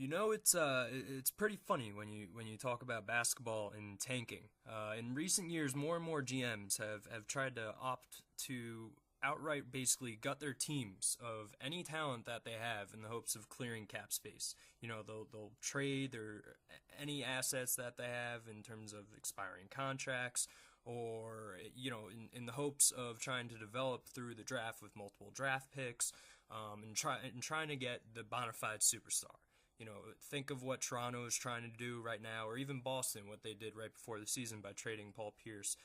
It's pretty funny when you talk about basketball and tanking. In recent years, more and more GMs have tried to opt to outright basically gut their teams of any talent that they have in the hopes of clearing cap space. They'll trade their any assets that they have in terms of expiring contracts, or in the hopes of trying to develop through the draft with multiple draft picks, and trying to get the bona fide superstar. Think of what Toronto is trying to do right now, or even Boston, what they did right before the season by trading Paul Pierce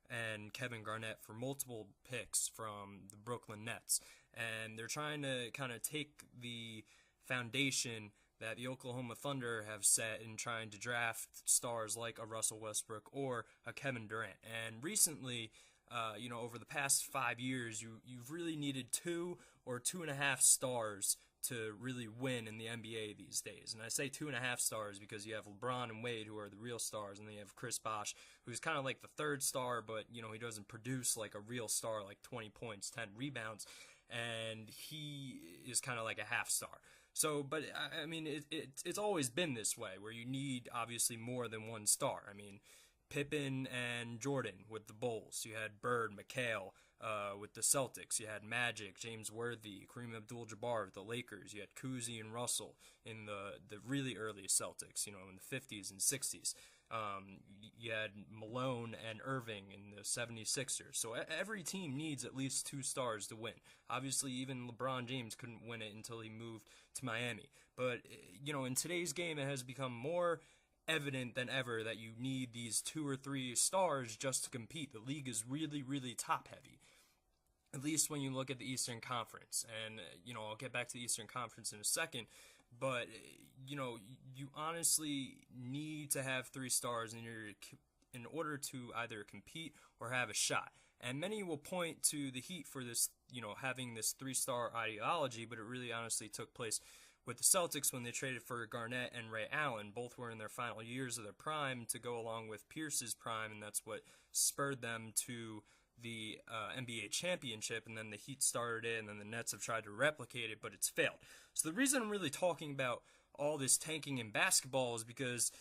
and Kevin Garnett for multiple picks from the Brooklyn Nets. And they're trying to kind of take the foundation that the Oklahoma Thunder have set in trying to draft stars like a Russell Westbrook or a Kevin Durant. And recently, over the past 5 years, you've really needed 2 or 2.5 stars to really win in the NBA these days. And I say 2.5 stars because you have LeBron and Wade, who are the real stars, and then you have Chris Bosh, who's kind of like the third star, but he doesn't produce like a real star, like 20 points, 10 rebounds, and he is kind of like a half star. So, but I mean, it's always been this way, where you need obviously more than one star. I mean, Pippen and Jordan with the Bulls. You had Bird, McHale with the Celtics. You had Magic, James Worthy, Kareem Abdul-Jabbar with the Lakers. You had Cousy and Russell in the really early Celtics, in the 50s and 60s. You had Malone and Irving in the 76ers. So every team needs at least 2 stars to win. Obviously, even LeBron James couldn't win it until he moved to Miami. But, in today's game, it has become more evident than ever that you need these 2 or 3 stars just to compete. The league is really, really top heavy, at least when you look at the Eastern Conference. And, I'll get back to the Eastern Conference in a second, but, you honestly need to have 3 stars in order to either compete or have a shot. And many will point to the Heat for this, having this 3-star ideology, but it really honestly took place with the Celtics when they traded for Garnett and Ray Allen. Both were in their final years of their prime to go along with Pierce's prime, and that's what spurred them to the NBA championship. And then the Heat started it, and then the Nets have tried to replicate it, but it's failed. So the reason I'm really talking about all this tanking in basketball is because,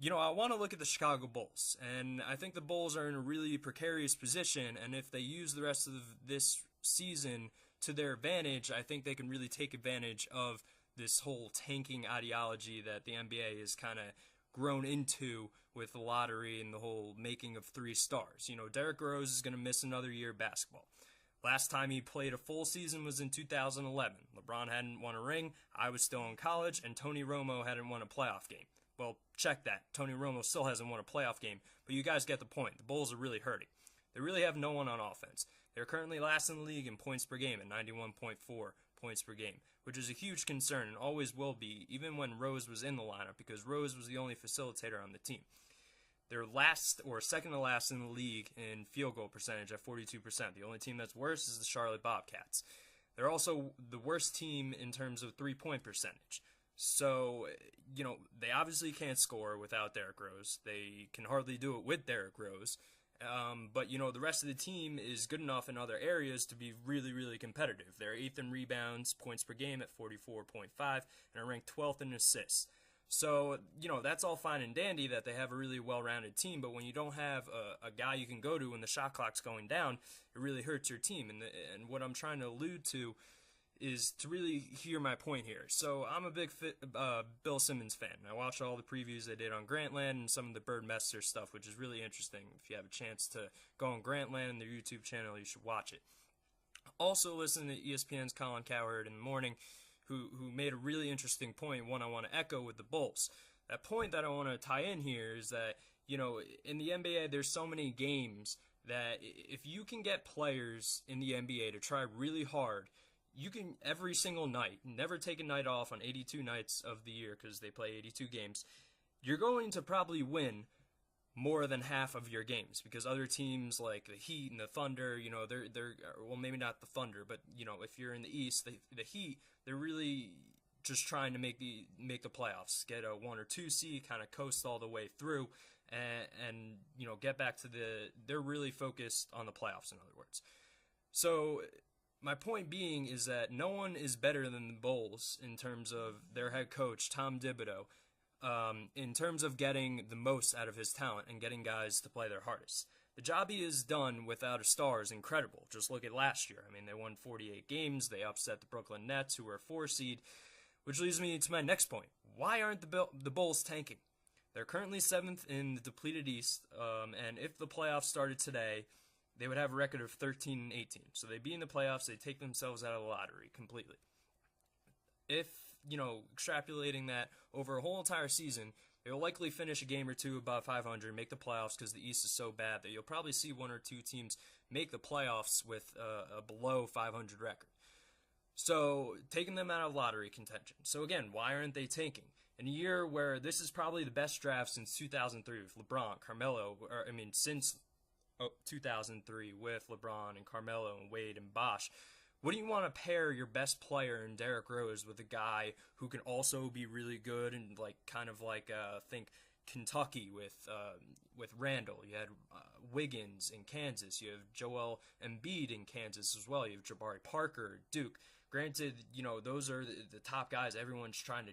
I want to look at the Chicago Bulls, and I think the Bulls are in a really precarious position, and if they use the rest of this season to their advantage, I think they can really take advantage of this whole tanking ideology that the NBA has kind of grown into with the lottery and the whole making of 3 stars. Derrick Rose is going to miss another year of basketball. Last time he played a full season was in 2011. LeBron hadn't won a ring, I was still in college, and Tony Romo hadn't won a playoff game. Well, check that. Tony Romo still hasn't won a playoff game, but you guys get the point. The Bulls are really hurting. They really have no one on offense. They're currently last in the league in points per game at 91.4 points per game, which is a huge concern and always will be, even when Rose was in the lineup, because Rose was the only facilitator on the team. They're last or second to last in the league in field goal percentage at 42%. The only team that's worse is the Charlotte Bobcats. They're also the worst team in terms of three-point percentage. So, they obviously can't score without Derrick Rose. They can hardly do it with Derrick Rose. But, the rest of the team is good enough in other areas to be really, really competitive. They're 8th in rebounds, points per game at 44.5, and are ranked 12th in assists. So, that's all fine and dandy that they have a really well-rounded team, but when you don't have a guy you can go to when the shot clock's going down, it really hurts your team. And what I'm trying to allude to is to really hear my point here. So I'm a big Bill Simmons fan. I watched all the previews they did on Grantland and some of the Bird Messer stuff, which is really interesting. If you have a chance to go on Grantland and their YouTube channel, you should watch it. Also listen to ESPN's Colin Cowherd in the morning, who made a really interesting point, one I want to echo with the Bulls. That point that I want to tie in here is that, in the NBA, there's so many games that if you can get players in the NBA to try really hard, you can every single night, never take a night off on 82 nights of the year because they play 82 games, you're going to probably win more than half of your games because other teams like the Heat and the Thunder, they're well, maybe not the Thunder, but if you're in the East, the Heat, they're really just trying to make the playoffs, get a 1 or 2 seed, kind of coast all the way through, and get back to they're really focused on the playoffs, in other words. So My point being is that no one is better than the Bulls in terms of their head coach, Tom Thibodeau, in terms of getting the most out of his talent and getting guys to play their hardest. The job he has done without a star is incredible. Just look at last year. I mean, they won 48 games. They upset the Brooklyn Nets, who were a 4 seed, which leads me to my next point. Why aren't the Bulls tanking? They're currently 7th in the depleted East, and if the playoffs started today, they would have a record of 13-18. So they'd be in the playoffs. They take themselves out of the lottery completely. If, extrapolating that over a whole entire season, they'll likely finish a game or two above 500, make the playoffs because the East is so bad that you'll probably see one or two teams make the playoffs with a below 500 record. So taking them out of lottery contention. So again, why aren't they tanking? In a year where this is probably the best draft since 2003 with LeBron, Carmelo, since 2003 with LeBron and Carmelo and Wade and Bosh. What do you want to pair your best player in Derrick Rose with a guy who can also be really good and think Kentucky with Randall. You had Wiggins in Kansas. You have Joel Embiid in Kansas as well. You have Jabari Parker, Duke. Granted, those are the top guys everyone's trying to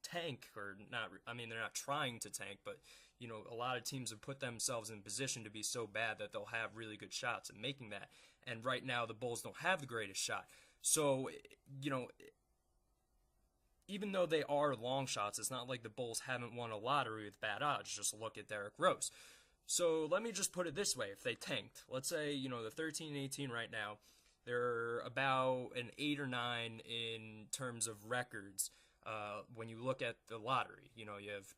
tank, or not. I mean, they're not trying to tank, but a lot of teams have put themselves in position to be so bad that they'll have really good shots at making that. And right now, the Bulls don't have the greatest shot. So, even though they are long shots, it's not like the Bulls haven't won a lottery with bad odds. Just look at Derrick Rose. So let me just put it this way. If they tanked, let's say, the 13-18 right now, they're about an 8 or 9 in terms of records. When you look at the lottery, you have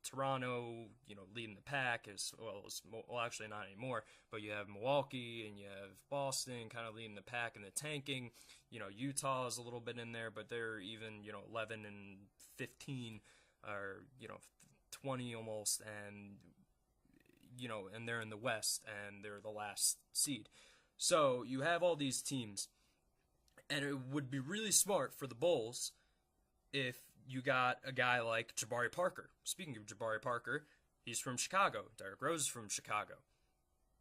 Toronto, leading the pack as well as, actually not anymore, but you have Milwaukee and you have Boston kind of leading the pack in the tanking. Utah is a little bit in there, but they're even, 11 and 15 or, 20 almost, and, and they're in the West and they're the last seed. So you have all these teams, and it would be really smart for the Bulls if you got a guy like Jabari Parker. Speaking of Jabari Parker, he's from Chicago. Derrick Rose is from Chicago.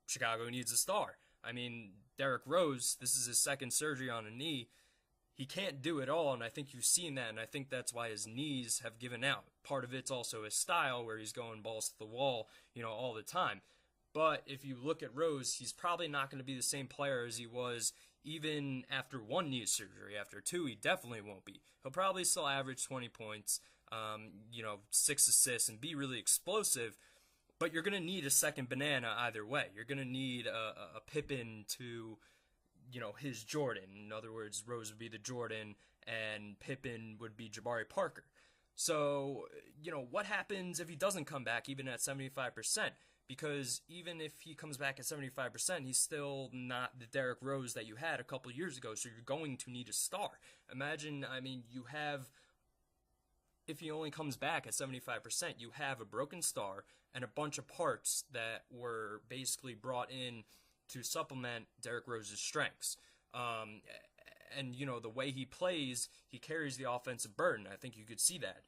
Chicago needs a star. I mean, Derrick Rose, this is his second surgery on a knee. He can't do it all, and I think you've seen that, and I think that's why his knees have given out. Part of it's also his style, where he's going balls to the wall, all the time. But if you look at Rose, he's probably not going to be the same player as he was even after one knee surgery. After two, he definitely won't be. He'll probably still average 20 points, 6 assists, and be really explosive. But you're going to need a second banana either way. You're going to need a Pippen to, his Jordan. In other words, Rose would be the Jordan, and Pippen would be Jabari Parker. So, what happens if he doesn't come back even at 75%? Because even if he comes back at 75%, he's still not the Derrick Rose that you had a couple years ago, so you're going to need a star. Imagine, if he only comes back at 75%, you have a broken star and a bunch of parts that were basically brought in to supplement Derrick Rose's strengths. And, the way he plays, he carries the offensive burden. I think you could see that.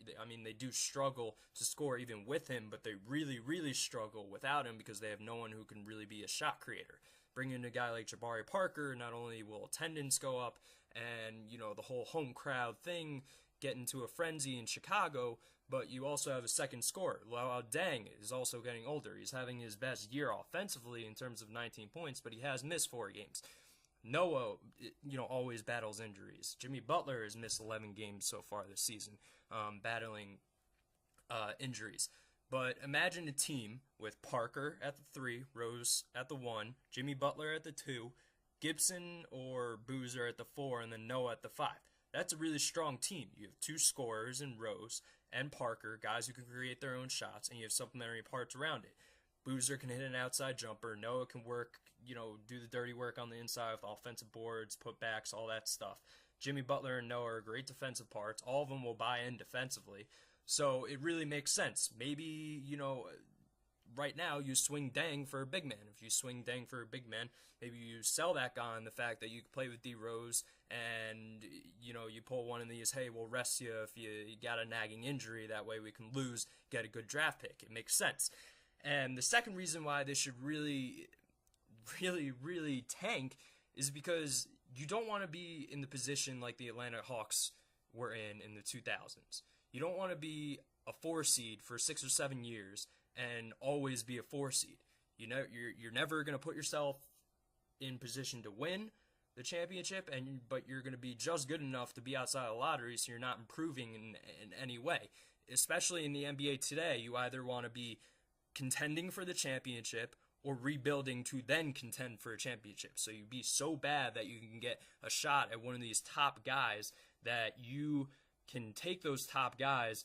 They do struggle to score even with him, but they really, really struggle without him because they have no one who can really be a shot creator. Bring in a guy like Jabari Parker, not only will attendance go up and, the whole home crowd thing get into a frenzy in Chicago, but you also have a second scorer. Luol Deng is also getting older. He's having his best year offensively in terms of 19 points, but he has missed 4 games. Noah, always battles injuries. Jimmy Butler has missed 11 games so far this season, battling injuries. But imagine a team with Parker at the 3, Rose at the 1, Jimmy Butler at the 2, Gibson or Boozer at the 4, and then Noah at the 5. That's a really strong team. You have 2 scorers in Rose and Parker, guys who can create their own shots, and you have supplementary parts around it. Boozer can hit an outside jumper. Noah can work, do the dirty work on the inside with offensive boards, putbacks, all that stuff. Jimmy Butler and Noah are great defensive parts. All of them will buy in defensively. So it really makes sense. Maybe, right now you swing Deng for a big man. If you swing Deng for a big man, maybe you sell that guy on the fact that you can play with D Rose and, you pull one of these, hey, we'll rest you if you got a nagging injury. That way we can lose, get a good draft pick. It makes sense. And the second reason why they should really, really, really tank is because you don't want to be in the position like the Atlanta Hawks were in the 2000s. You don't want to be a 4 seed for 6 or 7 years and always be a 4 seed. You're never going to put yourself in position to win the championship, but you're going to be just good enough to be outside of the lottery, so you're not improving in any way. Especially in the NBA today, you either want to be contending for the championship or rebuilding to then contend for a championship. So you be so bad that you can get a shot at one of these top guys, that you can take those top guys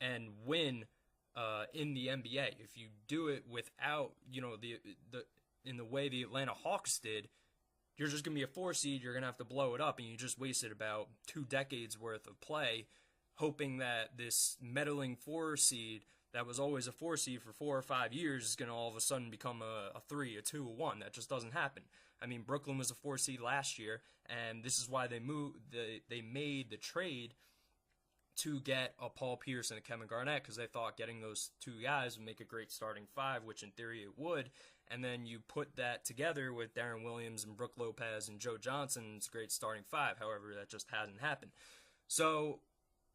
and win in the NBA. If you do it without, the in the way the Atlanta Hawks did, you're just going to be a 4 seed, you're going to have to blow it up, and you just wasted about 2 decades worth of play hoping that this meddling 4 seed that was always a 4 seed for 4 or 5 years is going to all of a sudden become a 3, a 2, a 1. That just doesn't happen. I mean, Brooklyn was a 4 seed last year, and this is why they made the trade to get a Paul Pierce and a Kevin Garnett, because they thought getting those 2 guys would make a great starting 5, which in theory it would. And then you put that together with Darren Williams and Brook Lopez and Joe Johnson, it's a great starting 5. However, that just hasn't happened. So,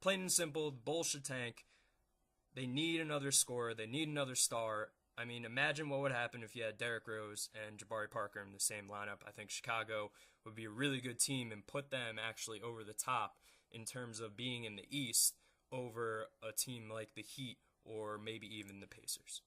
plain and simple, Bulls should tank. They need another scorer. They need another star. I mean, imagine what would happen if you had Derrick Rose and Jabari Parker in the same lineup. I think Chicago would be a really good team and put them actually over the top in terms of being in the East over a team like the Heat or maybe even the Pacers.